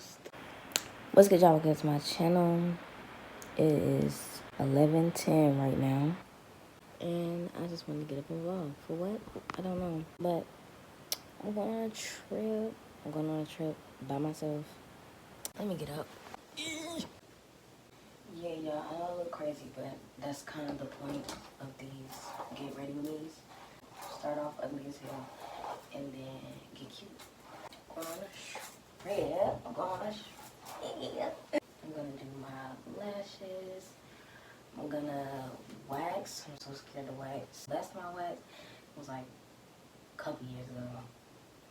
almost. What's good, y'all? Welcome to my channel. It is 11:10 right now, and I just want to get up and vlog. For what? I don't know, but I'm going on a trip. I'm going on a trip by myself. Let me get up. Yeah, y'all, I know I look crazy, but that's kind of the point of these get ready with me's. Start off ugly as hell, and then get cute. I'm gonna do my lashes. I'm gonna wax. I'm so scared to wax. Last time I waxed was like a couple years ago.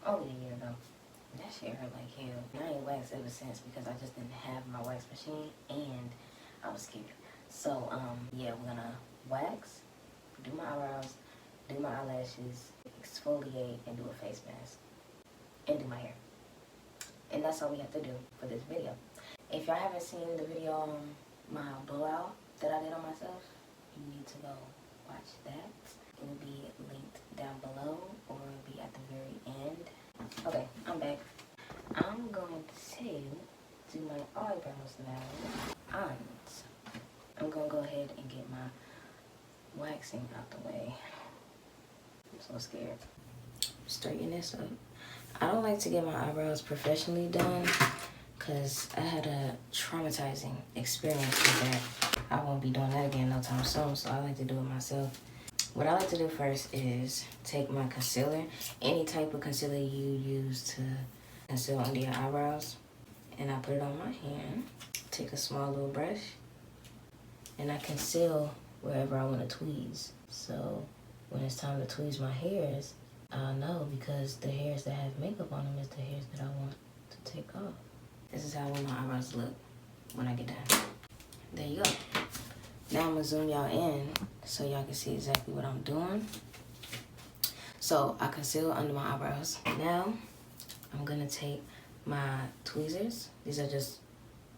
Only a year ago. That shit hurt like hell. I ain't waxed ever since because I just didn't have my wax machine and I was scared. So, yeah, we're gonna wax, do my eyebrows, do my eyelashes, exfoliate, and do a face mask. And do my hair. And that's all we have to do for this video. If y'all haven't seen the video on my blowout that I did on myself, you need to go watch that. It will be linked down below or it will be at the very end. Okay, I'm back. I'm going to do my eyebrows now. And I'm going to go ahead and get my waxing out the way. I'm so scared. Straighten this up. I don't like to get my eyebrows professionally done because I had a traumatizing experience with that. I won't be doing that again no time soon, so I like to do it myself. What I like to do first is take my concealer, any type of concealer you use to conceal under your eyebrows, and I put it on my hand. Take a small little brush, and I conceal wherever I want to tweeze. So when it's time to tweeze my hairs, I'll know because the hairs that have makeup on them is the hairs that I want to take off. This is how I want my eyebrows look when I get done. There you go. Now I'm gonna zoom y'all in so y'all can see exactly what I'm doing. So I conceal under my eyebrows. Now I'm gonna take my tweezers. These are just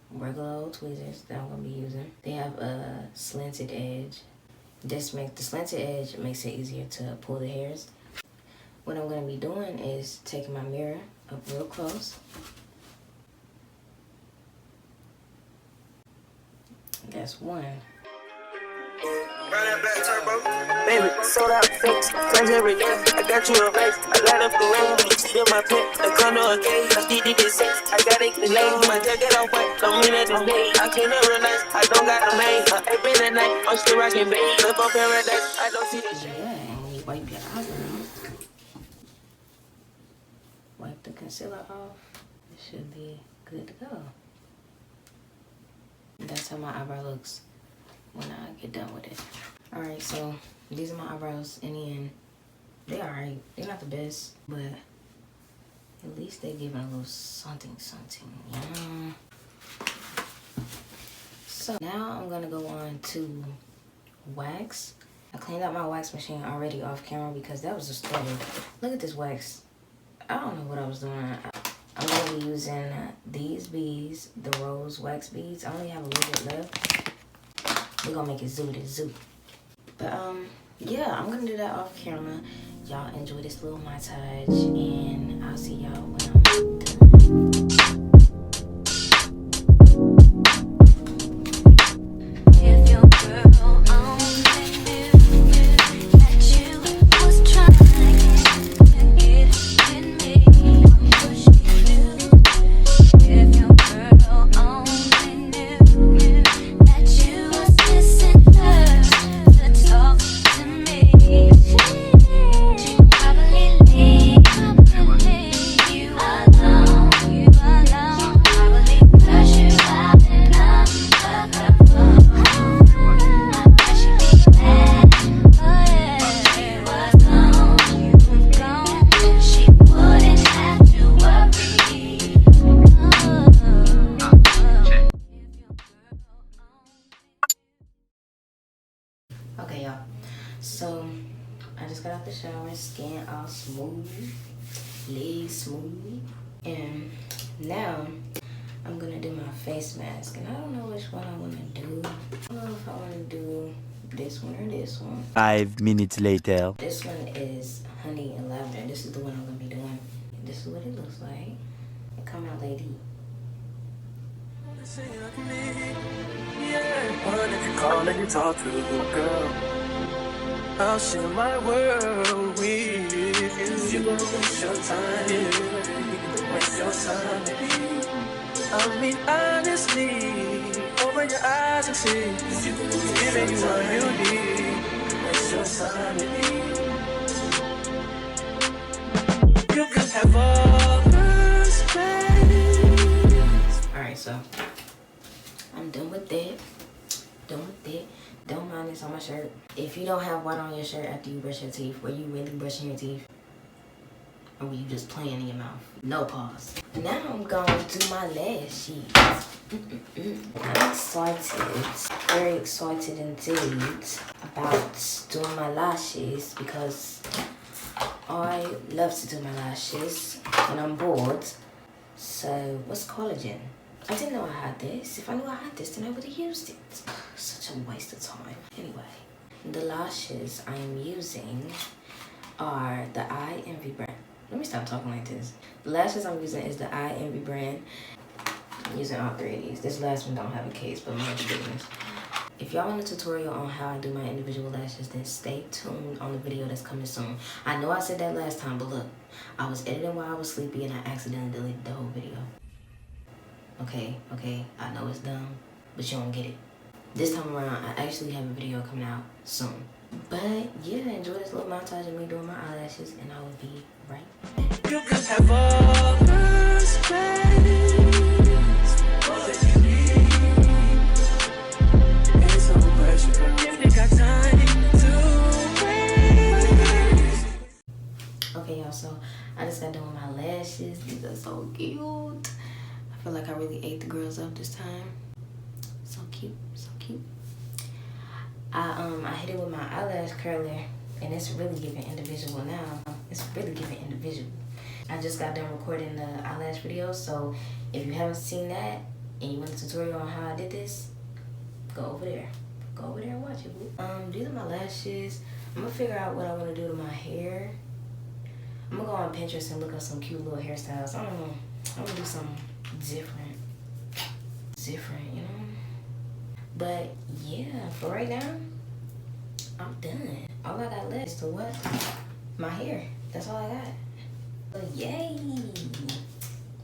regular old tweezers that I'm gonna be using. They have a slanted edge. The slanted edge makes it easier to pull the hairs. What I'm going to be doing is taking my mirror up real close. That's one. Run that back turbo. Baby, sold out fix. Friends every day. I got you a race. I light up the rain. You see in my pit. The condo again. I did this sex. I got it delay. My jacket on white. Don't mean that it's day. I clean up real nice. I don't got the maid. I ain't been at night. I'm still rocking babe. Live on paradise. I don't see the shade. Yeah, and you wipe your eyebrows. Wipe the concealer off. It should be good to go. That's how my eyebrow looks when I get done with it. Alright, so these are my eyebrows in the end. They're alright. They're not the best, but at least they're giving a little something, yeah. So now I'm gonna go on to wax. I cleaned out my wax machine already off camera because that was a struggle. Look at this wax. I don't know what I was doing. I'm gonna be using these beads, the rose wax beads. I only have a little bit left. We're gonna make it zoo. But yeah, I'm gonna do that off camera. Y'all enjoy this little montage, and I'll see y'all when I'm done. Okay, y'all. So I just got out the shower, skin all smooth, legs smooth, and now I'm gonna do my face mask. And I don't know which one I want to do. I don't know if I want to do this one or this one. 5 minutes later. This one is honey and lavender. This is the one I'm gonna be doing. This is what it looks like. Come out, lady. Yeah, one that you call and you talk to, girl. I'll share my world with you. You gon' waste your time, yeah. Waste your time, baby. I mean, honestly, open your eyes and see. Giving you what you need. Waste your time, baby. You can have all the space. Alright, so I'm done with that. Don't mind this on my shirt. If you don't have water on your shirt after you brush your teeth, were you really brushing your teeth? Or were you just playing in your mouth? No pause. Now I'm going to do my lashes. I'm excited, very excited indeed about doing my lashes because I love to do my lashes when I'm bored. So, what's collagen? I didn't know I had this. If I knew I had this, then I would have used it. Such a waste of time. Anyway, the lashes I am using are the I Envy brand. Let me stop talking like this. The lashes I'm using is the I Envy brand. I'm using all three of these. This last one don't have a case, but my goodness. If y'all want a tutorial on how I do my individual lashes, then stay tuned on the video that's coming soon. I know I said that last time, but look, I was editing while I was sleepy and I accidentally deleted the whole video. Okay, I know it's dumb, but you don't get it. This time around, I actually have a video coming out soon. But yeah, enjoy this little montage of me doing my eyelashes, and I will be right back. You can have all the space, all that you need. Ain't so precious if you got time to waste. Okay, y'all, so I just got done with my lashes. These are so cute. I feel like I really ate the girls up this time. So cute, so cute. I hit it with my eyelash curler, and it's really giving individual now. It's really giving individual. I just got done recording the eyelash video, so if you haven't seen that and you want a tutorial on how I did this, go over there. Go over there and watch it. These are my lashes. I'm gonna figure out what I want to do to my hair. I'm gonna go on Pinterest and look up some cute little hairstyles. I don't know. I'm gonna do something different, you know? But yeah, for right now, I'm done. All I got left is to what? My hair. That's all I got. But yay!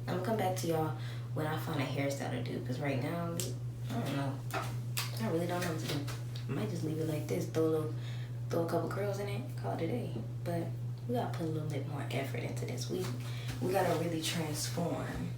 I'm gonna come back to y'all when I find a hairstyle to do, because right now, I don't know. I really don't know what to do. I might just leave it like this, throw a couple curls in it, call it a day. But we gotta put a little bit more effort into this. We gotta really transform